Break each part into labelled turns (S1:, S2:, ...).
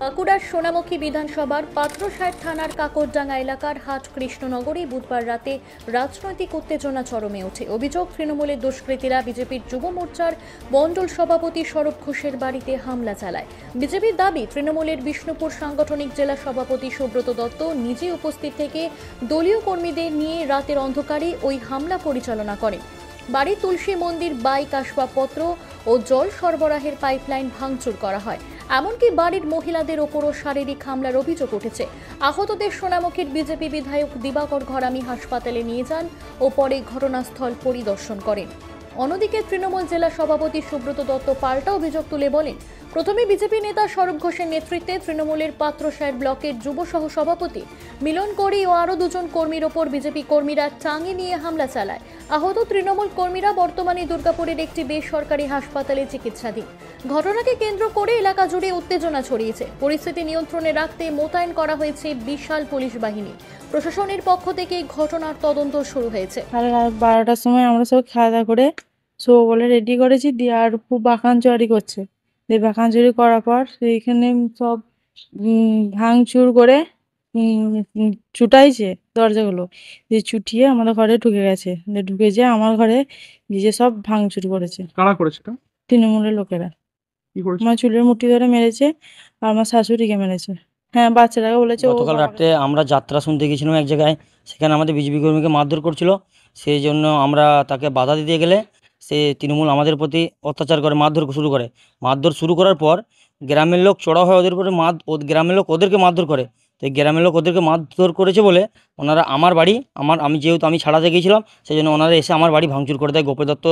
S1: বাঁকুড়ার সোনামুখী বিধানসভার পাত্রসাহেব থানার কাকরডাঙ্গা এলাকার হাট কৃষ্ণনগরে বুধবার রাতে রাজনৈতিক উত্তেজনা চরমে ওঠে। অভিযোগ, তৃণমূলের দুষ্কৃতীরা বিজেপির যুব মোর্চার মণ্ডল সভাপতি স্বরূপ ঘোষের বাড়িতে হামলা চালায়। বিজেপির দাবি, তৃণমূলের বিষ্ণুপুর সাংগঠনিক জেলা সভাপতি সুব্রত দত্ত নিজে উপস্থিত থেকে দলীয় কর্মীদের নিয়ে রাতের অন্ধকারে ওই হামলা পরিচালনা করেন। বাড়ির তুলসী মন্দির, বাইক, আসবাবপত্র ও জল সরবরাহের পাইপলাইন ভাঙচুর করা হয়। এমনকি বাড়ির মহিলাদের ওপরও শারীরিক হামলার অভিযোগ উঠেছে। আহতদের সোনামুখীর বিজেপি বিধায়ক দিবাকর ঘরামি হাসপাতালে নিয়ে যান ও পরে ঘটনাস্থল পরিদর্শন করেন। অন্যদিকে তৃণমূল জেলা সভাপতি সুব্রত দত্ত পাল্টা অভিযোগ তুলে বলেন, প্রথমে বিজেপি নেতা স্বরূপ ঘোষের নেতৃত্বে তৃণমূলের পাত্রসাহেব ব্লকের যুব সহ সভাপতি মিলন করি ও আরও দুজন কর্মীর ওপর বিজেপি কর্মীরা টাঙে নিয়ে হামলা চালায়। আহত তৃণমূল কর্মীরা বর্তমানে দুর্গাপুরের একটি বেসরকারি হাসপাতালে চিকিৎসাধীন। ঘটনাকে কেন্দ্র করে এলাকা জুড়ে উত্তেজনা ছড়িয়েছে। পরিস্থিতি নিয়ন্ত্রণে রাখতে মোতায়েন করা হয়েছে বিশাল পুলিশ বাহিনী। প্রশাসনের পক্ষ থেকে ঘটনার তদন্ত শুরু হয়েছে।
S2: 12টার সময় আমরা সব খাওয়া দাওয়া করে শোবো বলে রেডি করেছি, দিয়ে আর খুব বাঁকানচুরি করছে। দিয়ে বাঁকানচুরি করার পর সেইখানে সব ভাঙচুর করে চুটাইছে দরজাগুলো, দিয়ে চুটিয়ে আমাদের ঘরে ঢুকে গেছে। ঢুকে যেয়ে আমার ঘরে নিজে সব ভাঙচুর করেছে।
S3: কারা করেছে এটা?
S2: তৃণমূলের লোকেরা।
S3: কি করেছে?
S2: আমার চুলের মুঠি ধরে মেরেছে আর আমার শাশুড়িকে মেরেছে। হ্যাঁ, বাচ্চারাকে বলেছে।
S4: গতকাল রাত্রে আমরা যাত্রা শুনতে গেছিলাম এক জায়গায়, সেখানে আমাদের বিজেপি কর্মীকে মারধর করছিল। সেই জন্য আমরা তাকে বাধা দিতে গেলে সে তৃণমূল আমাদের প্রতি অত্যাচার করে, মারধর শুরু করে। মারধর শুরু করার পর গ্রামের লোক চড়া হয় ওদের উপরে, গ্রামের লোক ওদেরকে মারধর করে। তো গ্রামের লোক ওদেরকে মারধর করেছে বলে ওনারা আমার বাড়ি, আমি যেহেতু আমি ছাড়াতে গিয়েছিলাম, সেই জন্য ওনারা এসে আমার বাড়ি ভাঙচুর করে দেয়। গোপী দত্ত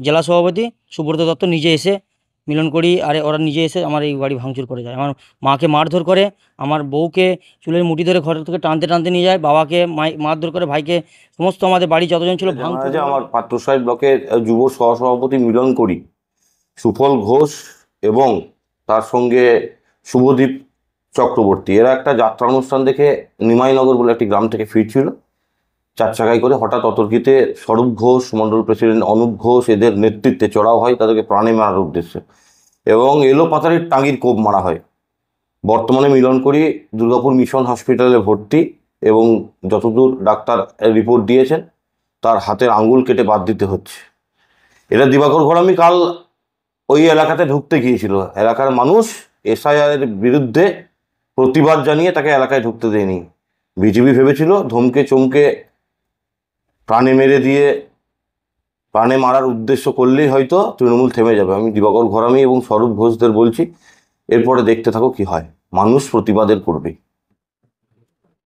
S4: জেলা সভাপতি, সুব্রত দত্ত নিজে এসে, মিলন করি আর ওরা নিজে এসে আমার এই বাড়ি ভাঙচুর করে যায়। আমার মাকে মারধর করে, আমার বউকে চুলের মুঠি ধরে ঘর থেকে টানতে টানতে নিয়ে যায়, বাবাকে মারধর করে, ভাইকে, সমস্ত আমাদের বাড়ি যতজন ছিল ভাঙচুর।
S5: আমার পাত্রসাহেব ব্লকের যুব সহসভাপতি মিলন করি, সুফল ঘোষ এবং তার সঙ্গে শুভদীপ চক্রবর্তী, এরা একটা যাত্রা অনুষ্ঠান দেখে নিমাইনগর বলে একটি গ্রাম থেকে ফিরছিল 4 চাকায় করে। হঠাৎ অতর্কিতে স্বরূপ ঘোষ, মণ্ডল প্রেসিডেন্ট অনুপ ঘোষ, এদের নেতৃত্বে চড়াও হয় তাদেরকে প্রাণে মারার উদ্দেশ্যে, এবং এলোপাতাড়ির টাঙ্গির কোপ মারা হয়। বর্তমানে মিলন করি দুর্গাপুর মিশন হসপিটালে ভর্তি, এবং যতদূর ডাক্তার রিপোর্ট দিয়েছেন তার হাতের আঙ্গুল কেটে বাদ দিতে হচ্ছে। এটা দিবাকর ঘরামি কাল ওই এলাকাতে ঢুকতে গিয়েছিল। এলাকার মানুষ এসআইআর বিরুদ্ধে প্রতিবাদ জানিয়ে তাকে এলাকায় ঢুকতে দেয়নি। বিজেপি ভেবেছিল ধমকে চমকে প্রাণে মেরে দিয়ে, প্রাণে মারার উদ্দেশ্য করলেই হয়তো তৃণমূল থেমে যাবে। আমি দিবাকর ঘরামি এবং স্বরূপ ঘোষদের বলছি, এরপরে দেখতে থাকো কি হয়, মানুষ প্রতিবাদের করবেই।